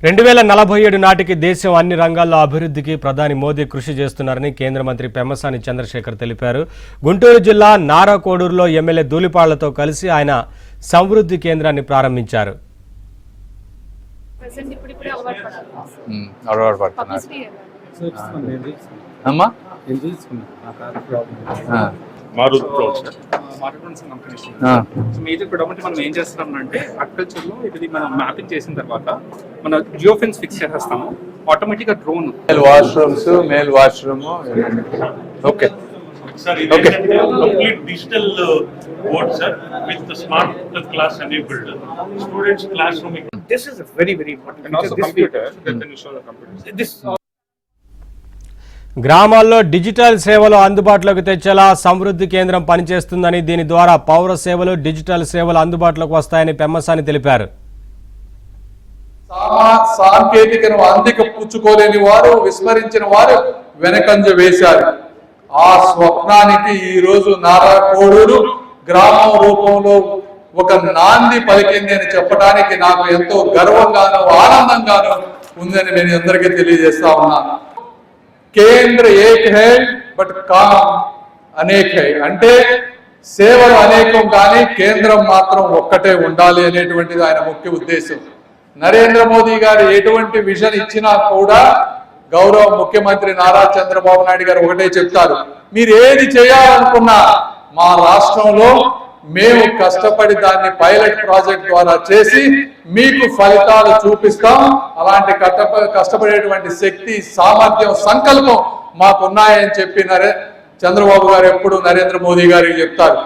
2047 నాటికి దేశం అన్ని రంగాల్లో అభివృద్ధికి ప్రధాని మోదీ కృషి చేస్తున్నారని కేంద్ర మంత్రి పెమ్మసాని చంద్రశేఖర్ తెలిపారు. గుంటూరు జిల్లా నారాకోడూరులో ఎమ్మెల్యే ధూళిపాళ్లతో కలిసి ఆయన సమృద్ధి కేంద్రాన్ని ప్రారంభించారు. మేజర్ ప్రొడక్ట్ మనం ఏం చేస్తున్నామంటే అగ్రికల్చర్ లో ఇది మనం మ్యాపింగ్ చేసిన తర్వాత మన జియో ఫెన్స్ ఫిక్స్ చేసేస్తాము. ఆటోమేటిక్ గా drone washrooms male washroom okay Sir, it is a complete digital board, sir, with the smart class enabled. Students' classroom. this is very important. And also computer. Then you show the computer. This గ్రామాల్లో digital సేవలు అందుబాటులోకి తెచ్చేలా సమృద్ధి కేంద్రం పనిచేస్తుందని, దీని ద్వారా పౌర సేవలు, digital సేవలు అందుబాటులోకి వస్తాయని పెమ్మసాని తెలిపారు. సాంకేతికను అందిపుచ్చుకోలేని వారు, విస్మరించిన వారు వెనకంజ వేశారు. ఆ స్వప్నానికి ఈ రోజు నారాకోడూరు గ్రామం రూపంలో ఒక నాంది పలికింది అని చెప్పడానికి నాకు ఎంతో గర్వంగాను ఆనందంగాను ఉందని నేను అందరికీ తెలియజేస్తా ఉన్నాను. కేంద్ర ఏక్ హై బట్ కామ్ అనేక్ హై అంటే సేవలు అనేకం కానీ కేంద్రం మాత్రం ఒక్కటే ఉండాలి అనేటువంటిది ఆయన ముఖ్య ఉద్దేశం. నరేంద్ర మోదీ గారు ఎటువంటి విజన్ ఇచ్చినా కూడా గౌరవ ముఖ్యమంత్రి నారా చంద్రబాబు నాయుడు గారు ఒకటే చెప్తారు, మీరు ఏది చేయాలనుకున్నా మా రాష్ట్రంలో మేము కష్టపడి దాన్ని పైలట్ ప్రాజెక్ట్ ద్వారా చేసి మీకు ఫలితాలు చూపిస్తాం. అలాంటి కష్టపడేటువంటి శక్తి, సామర్థ్యం, సంకల్పం మాకున్నాయని చెప్పి చంద్రబాబు గారు ఎప్పుడు నరేంద్ర మోదీ గారికి చెప్తారు.